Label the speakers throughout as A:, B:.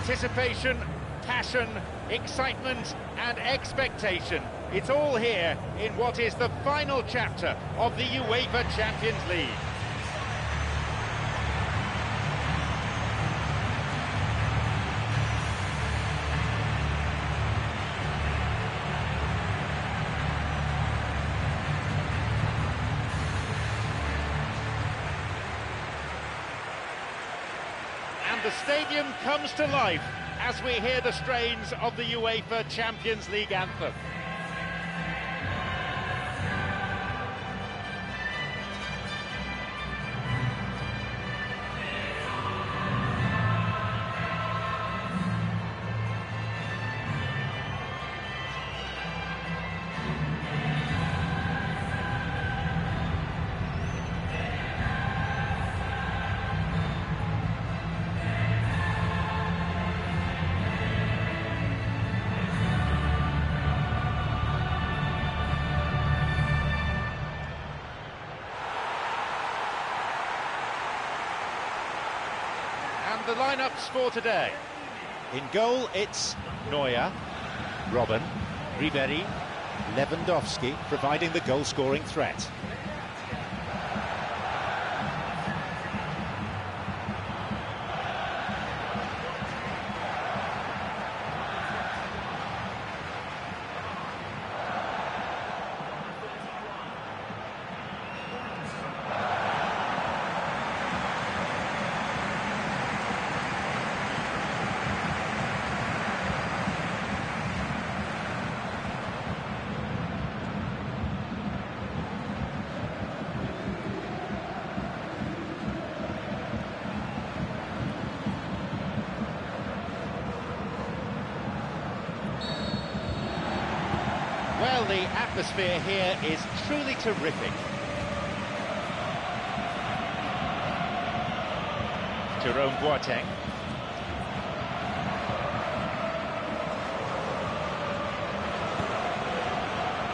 A: Anticipation, passion, excitement and expectation. It's all here in what is the final chapter of the UEFA Champions League. And the stadium comes to life as we hear the strains of the UEFA Champions League anthem. The lineups for today. In goal, it's Neuer, Robben, Ribéry, Lewandowski, providing the goal-scoring threat. Well, the atmosphere here is truly terrific. Jerome Boateng.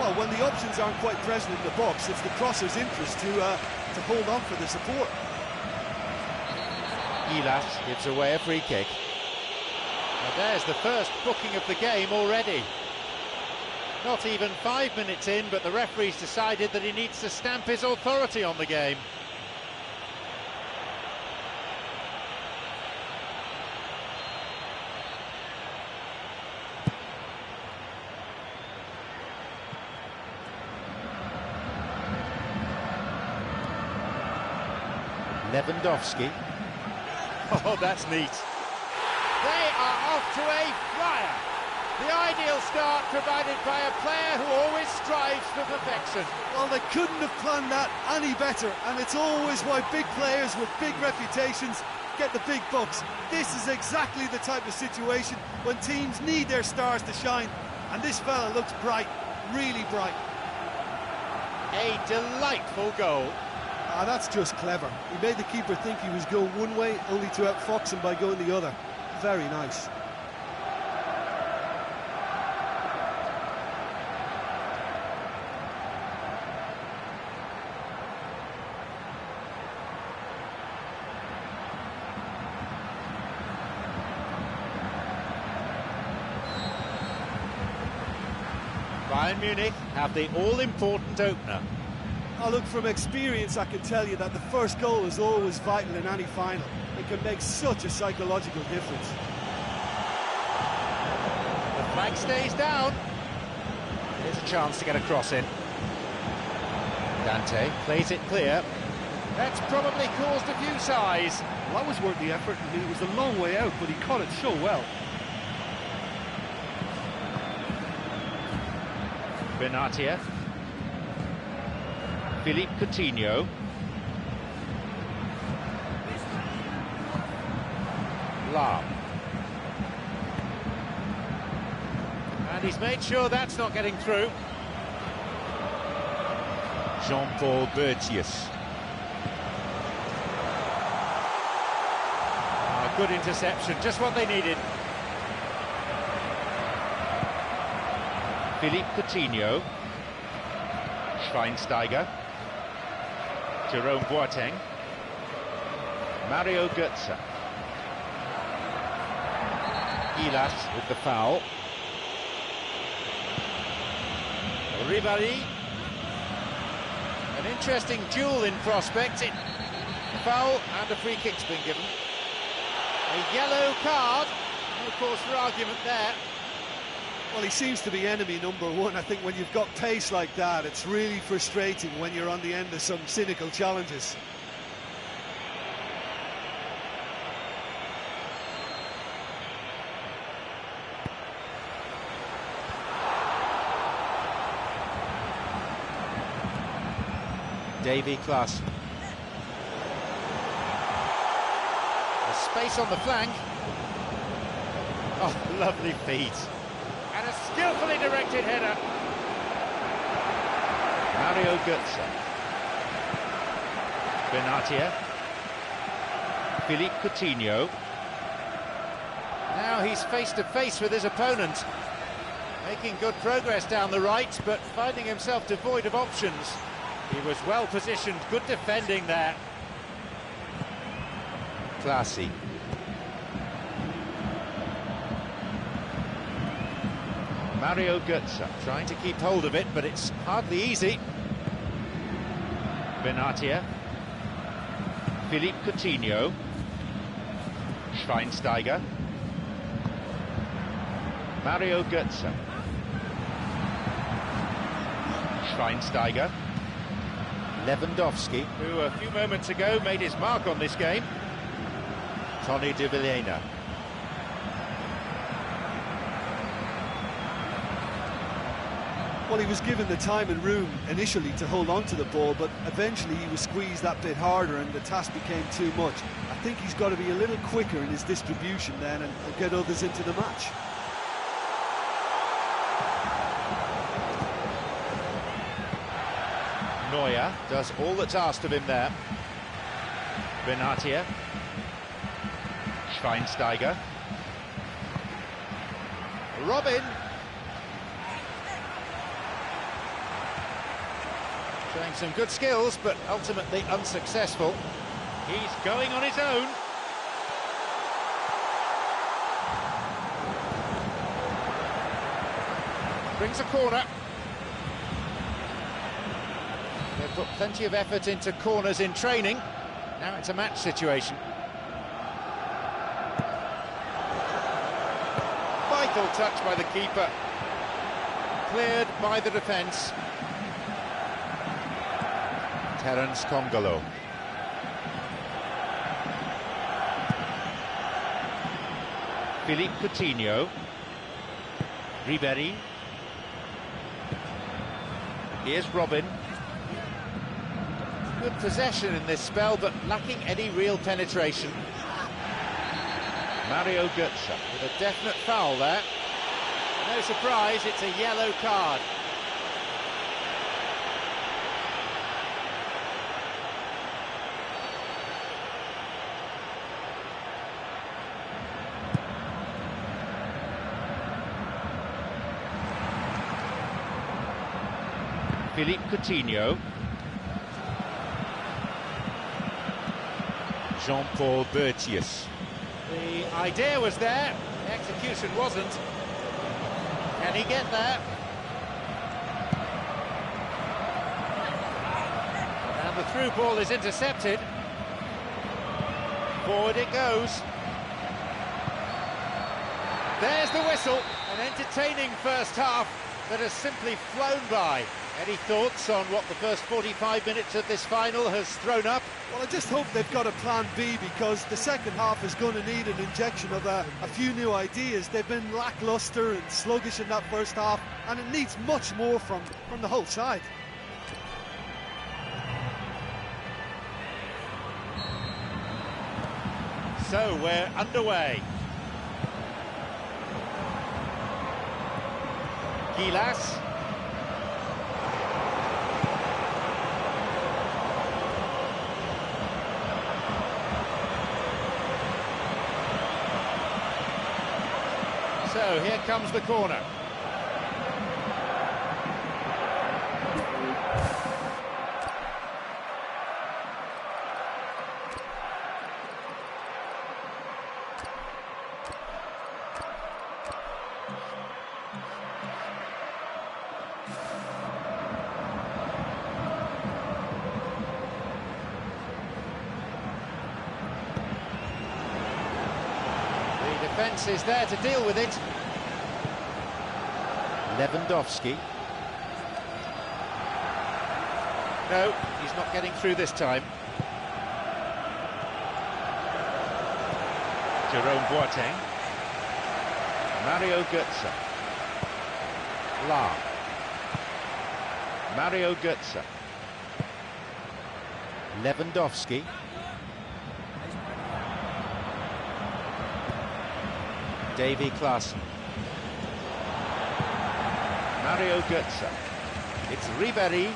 B: Well, when the options aren't quite present in the box, it's the crosser's interest to hold on for the support.
A: Ilas gives away a free kick. And there's the first booking of the game already. Not even 5 minutes in, but the referee's decided that he needs to stamp his authority on the game. Lewandowski. Oh, that's neat. They are off to a flyer. The ideal start provided by a player who always strives for perfection.
B: Well, they couldn't have planned that any better, and it's always why big players with big reputations get the big bucks. This is exactly the type of situation when teams need their stars to shine, and this fella looks bright, really bright.
A: A delightful goal.
B: Ah, that's just clever. He made the keeper think he was going one way, only to outfox him by going the other. Very nice.
A: Bayern Munich have the all-important opener.
B: Oh, look, from experience I can tell you that the first goal is always vital in any final. It can make such a psychological difference.
A: The flag stays down. Here's a chance to get a cross in. Dante plays it clear. That's probably caused a few sighs.
B: Well, that was worth the effort. I mean, it was a long way out, but he caught it so well.
A: Benatia. Philippe Coutinho. Lahm. And he's made sure that's not getting through. Jean-Paul Bertius. A good interception, just what they needed. Philippe Coutinho. Schweinsteiger. Jerome Boateng. Mario Götze. Gilas with the foul. Ribéry. An interesting duel in prospect. A foul and a free kick's been given. A yellow card. No cause for argument there.
B: Well, he seems to be enemy number one. I think when you've got pace like that, it's really frustrating when you're on the end of some cynical challenges.
A: Davy Klaas. A space on the flank. Oh, lovely feet. And a skillfully directed header. Mario Götze. Benatia. Philippe Coutinho. Now he's face to face with his opponent. Making good progress down the right, but finding himself devoid of options. He was well positioned, good defending there. Classy. Mario Götze trying to keep hold of it, but it's hardly easy. Benatia. Philippe Coutinho. Schweinsteiger. Mario Götze. Schweinsteiger. Lewandowski, who a few moments ago made his mark on this game. Tony de Villena.
B: Well, he was given the time and room initially to hold on to the ball, but eventually he was squeezed that bit harder and the task became too much. I think he's got to be a little quicker in his distribution then and get others into the match.
A: Neuer does all that's asked of him there. Benatia. Schweinsteiger. Robin. Showing some good skills, but ultimately unsuccessful. He's going on his own. Brings a corner. They've put plenty of effort into corners in training. Now it's a match situation. Vital touch by the keeper. Cleared by the defence. Terence Kongolo. Philippe Coutinho. Ribéry. Here's Robin. Good possession in this spell, but lacking any real penetration. Mario Götze with a definite foul there. No surprise, it's a yellow card. Philippe Coutinho. Jean-Paul Bertius. The idea was there, the execution wasn't. Can he get there? And the through ball is intercepted. Forward it goes. There's the whistle. An entertaining first half that has simply flown by. Any thoughts on what the first 45 minutes of this final has thrown up?
B: Well, I just hope they've got a plan B, because the second half is going to need an injection of a few new ideas. They've been lacklustre and sluggish in that first half, and it needs much more from the whole side.
A: So we're underway. Gilas. So here comes the corner. Defence is there to deal with it. Lewandowski. No, he's not getting through this time. Jerome Boateng. Mario Götze. Lahm. Mario Götze. Lewandowski. Davy Klaassen. Mario Götze. It's Ribéry.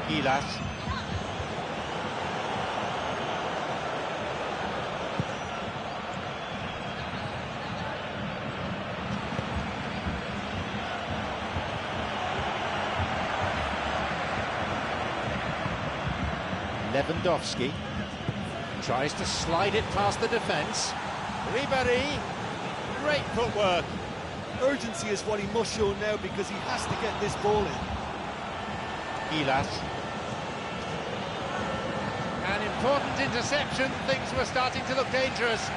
A: Gilas. Lewandowski tries to slide it past the defence. Ribéry, great footwork.
B: Urgency is what he must show now because he has to get this ball in.
A: Gilas. An important interception, things were starting to look dangerous.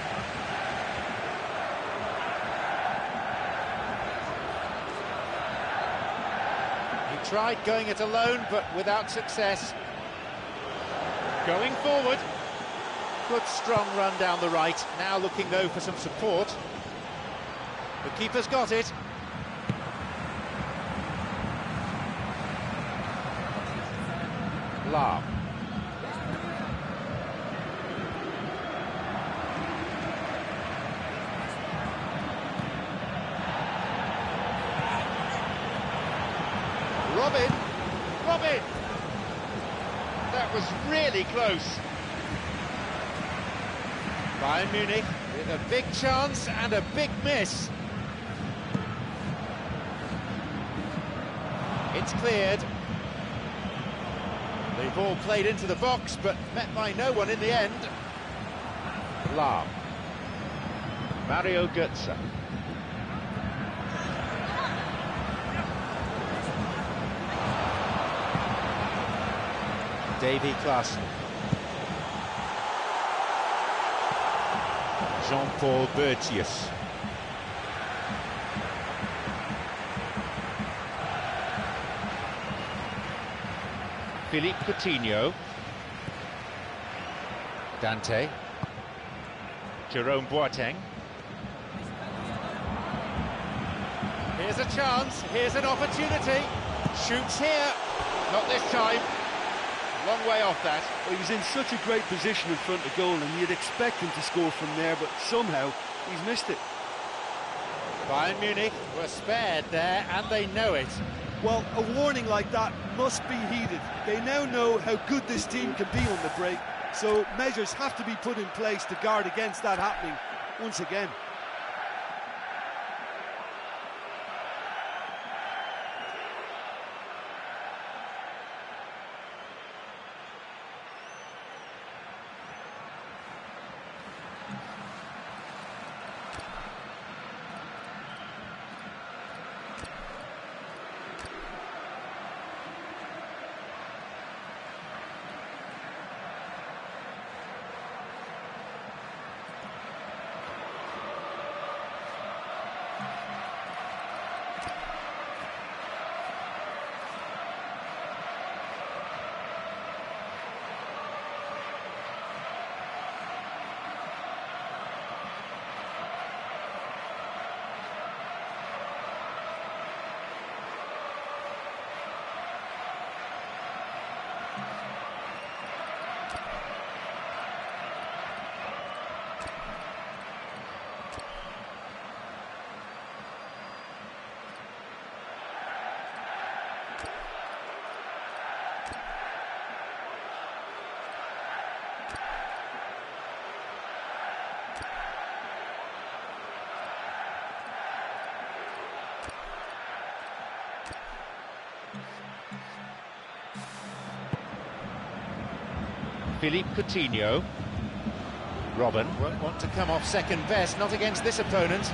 A: He tried going it alone, but without success. Going forward. Good strong run down the right, now looking though for some support. The keeper's got it. Lahm. Robin! That was really close. Bayern Munich with a big chance and a big miss. It's cleared. The ball played into the box, but met by no one in the end. Lahm. Mario Götze. Davy Klaassen. Jean-Paul Bertius. Philippe Coutinho. Dante. Jerome Boateng. Here's a chance, here's an opportunity. Shoots here. Not this time. Long way off that.
B: Well, he was in such a great position in front of goal and you'd expect him to score from there, but somehow he's missed it.
A: Bayern Munich were spared there and they know it.
B: Well, a warning like that must be heeded. They now know how good this team can be on the break, so measures have to be put in place to guard against that happening once again.
A: Philippe Coutinho. Robin won't want to come off second best, not against this opponent.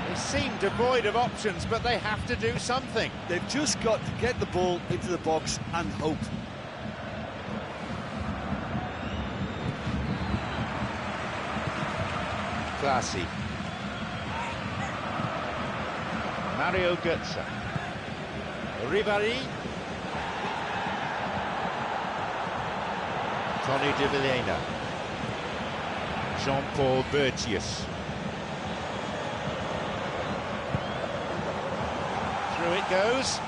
A: They seem devoid of options, but they have to do something.
B: They've just got to get the ball into the box and hope.
A: Classy. Mario Götze. Ribéry. Tony de Vilhena. Jean-Paul Bertius. Through it goes.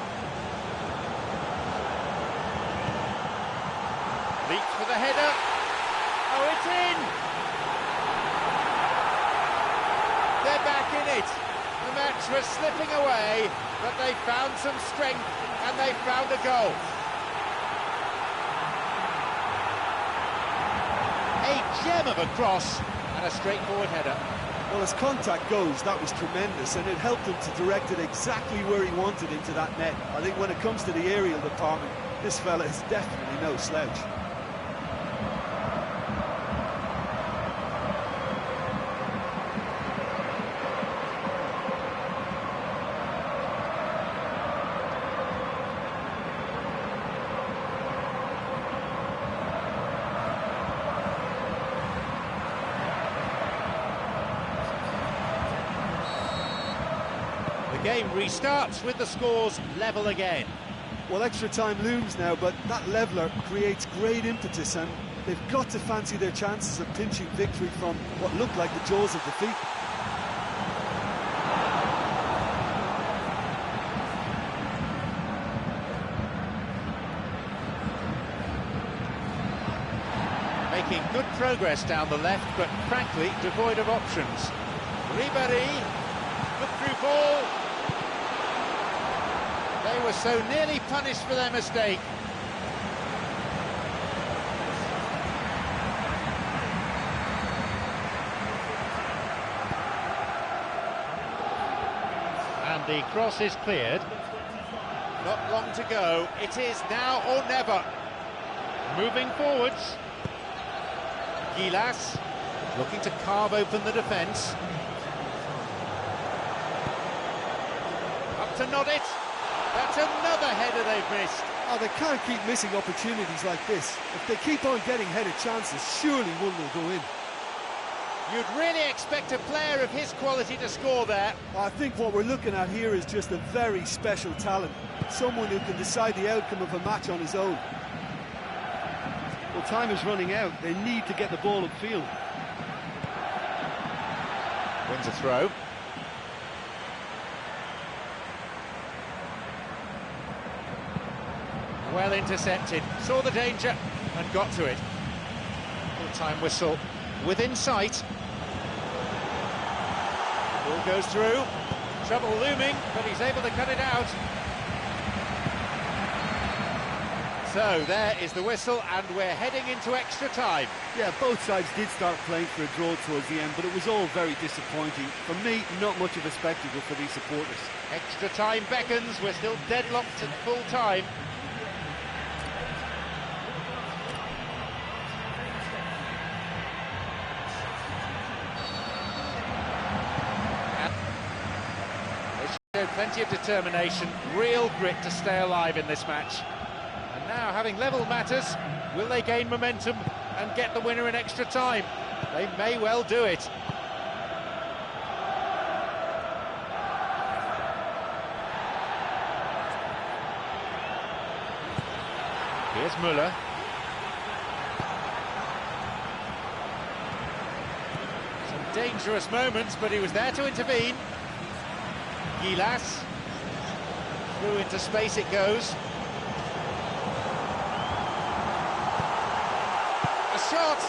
A: Leap for the header. Oh, it's in! They're back in it. The match was slipping away, but they found some strength and they found a goal. A gem of a cross and a straightforward header.
B: Well, as contact goes, that was tremendous, and it helped him to direct it exactly where he wanted into that net. I think when it comes to the aerial department, this fella is definitely no slouch.
A: The game restarts with the scores level again.
B: Well, extra time looms now, but that leveller creates great impetus, and they've got to fancy their chances of pinching victory from what looked like the jaws of defeat.
A: Making good progress down the left, but frankly devoid of options. Ribéry, good through ball. They were so nearly punished for their mistake. And the cross is cleared. Not long to go. It is now or never. Moving forwards. Gilas looking to carve open the defence. Up to nod it. That's another header they've missed.
B: Oh, they can't keep missing opportunities like this. If they keep on getting headed chances, surely one will go in.
A: You'd really expect a player of his quality to score there.
B: I think what we're looking at here is just a very special talent. Someone who can decide the outcome of a match on his own. Well, time is running out. They need to get the ball upfield.
A: Wins a throw. Well intercepted, saw the danger and got to it. Full-time whistle within sight. Ball goes through, trouble looming, but he's able to cut it out. So there is the whistle, and we're heading into extra time.
B: Yeah, both sides did start playing for a draw towards the end, but it was all very disappointing. For me, not much of a spectacle for these supporters.
A: Extra time beckons, we're still deadlocked at full time. They showed plenty of determination, real grit to stay alive in this match. And now, having levelled matters, will they gain momentum and get the winner in extra time? They may well do it. Here's Müller. Some dangerous moments, but he was there to intervene. Gilas. Through into space it goes. A shot!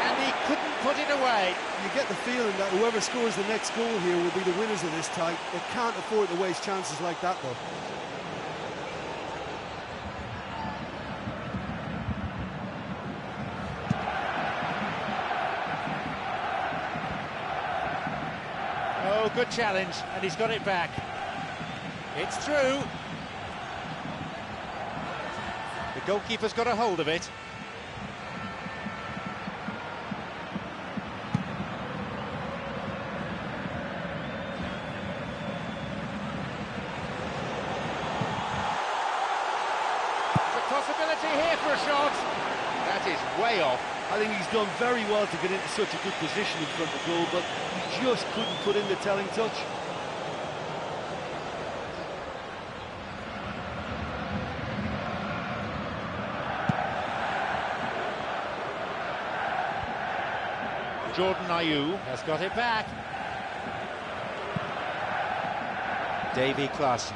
A: And he couldn't put it away.
B: You get the feeling that whoever scores the next goal here will be the winners of this tie. They can't afford to waste chances like that, though.
A: Oh, good challenge, and he's got it back. It's through. The goalkeeper's got a hold of it. There's a possibility here for a shot. That is way off.
B: I think he's done very well to get into such a good position in front of goal, but he just couldn't put in the telling touch.
A: Jordan Ayew has got it back. Davy Klaassen.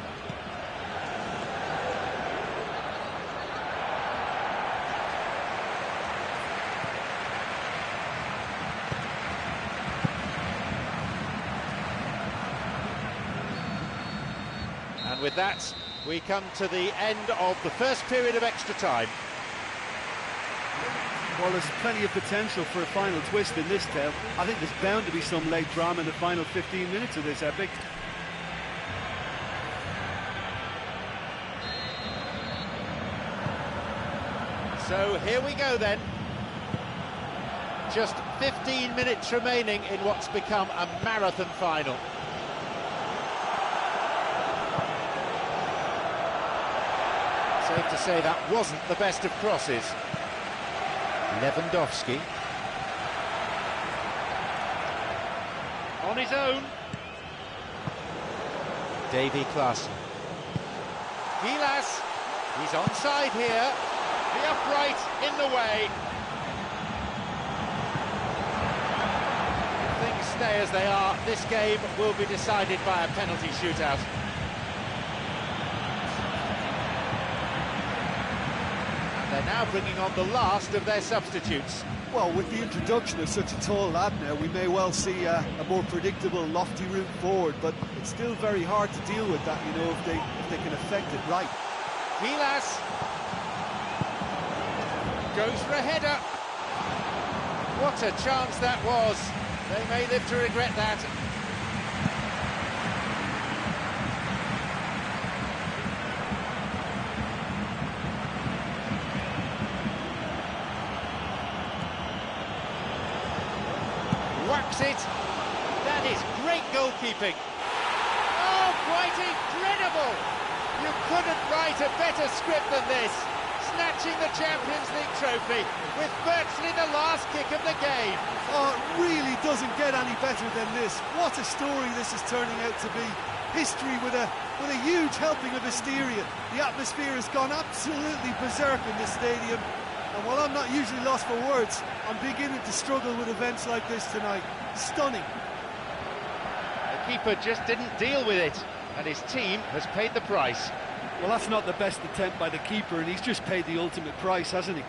A: And with that, we come to the end of the first period of extra time.
B: Well, there's plenty of potential for a final twist in this tale. I think there's bound to be some late drama in the final 15 minutes of this epic.
A: So here we go then. Just 15 minutes remaining in what's become a marathon final. Safe to say that wasn't the best of crosses. Lewandowski. On his own. Davy Klaassen. Gilas. He's onside here. The upright in the way. If things stay as they are, this game will be decided by a penalty shootout. They're now bringing on the last of their substitutes.
B: Well, with the introduction of such a tall lad now, we may well see a more predictable, lofty route forward, but it's still very hard to deal with that, you know, if they can affect it right.
A: Gilas goes for a header. What a chance that was. They may live to regret that. Whacks it. That is great goalkeeping. Oh, quite incredible! You couldn't write a better script than this. Snatching the Champions League trophy with virtually the last kick of the game.
B: Oh, it really doesn't get any better than this. What a story this is turning out to be. History with a huge helping of hysteria. The atmosphere has gone absolutely berserk in this stadium. And while I'm not usually lost for words, I'm beginning to struggle with events like this tonight. Stunning.
A: The keeper just didn't deal with it, and his team has paid the price.
B: Well, that's not the best attempt by the keeper, and he's just paid the ultimate price, hasn't he?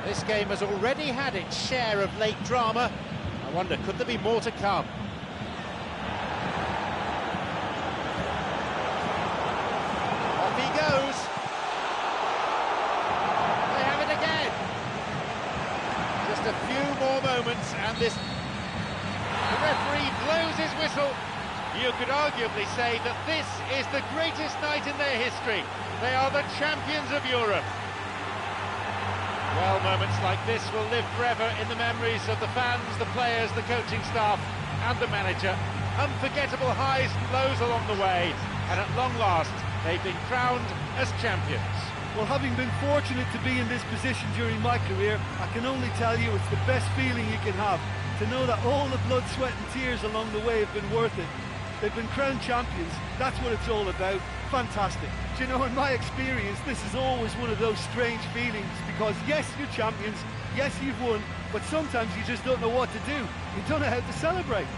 A: This game has already had its share of late drama. I wonder, could there be more to come? Off he goes. They have it again. Just a few more moments and the referee blows his whistle. You could arguably say that this is the greatest night in their history. They are the champions of Europe. Well, moments like this will live forever in the memories of the fans, the players, the coaching staff and the manager. Unforgettable highs and lows along the way, and at long last, they've been crowned as champions.
B: Well, having been fortunate to be in this position during my career, I can only tell you it's the best feeling you can have, to know that all the blood, sweat and tears along the way have been worth it. They've been crowned champions, that's what it's all about. Fantastic. Do you know, in my experience, this is always one of those strange feelings, because yes, you're champions, yes, you've won, but sometimes you just don't know what to do. You don't know how to celebrate.